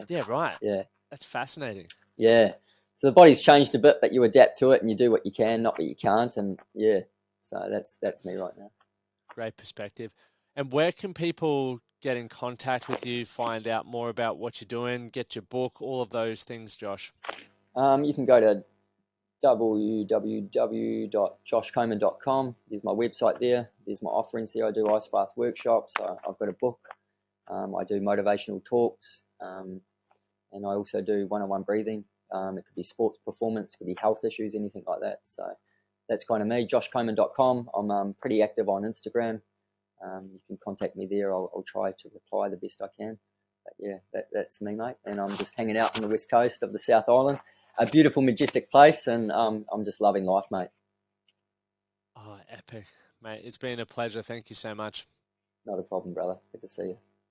Yeah, right. Yeah. That's fascinating. Yeah. So the body's changed a bit, but you adapt to it and you do what you can, not what you can't. And yeah, so that's me right now. Great perspective. And where can people get in contact with you, find out more about what you're doing, get your book, all of those things, Josh? You can go to www.joshkomen.com. There's my website there. There's my offerings there. I do ice bath workshops. I've got a book. I do motivational talks. And I also do one-on-one breathing. It could be sports performance, it could be health issues, anything like that. So that's kind of me, joshkomen.com. I'm pretty active on Instagram. You can contact me there. I'll try to reply the best I can. But yeah, that's me, mate. And I'm just hanging out on the west coast of the South Island. A beautiful, majestic place, and I'm just loving life, mate. Oh, epic. Mate, it's been a pleasure. Thank you so much. Not a problem, brother. Good to see you.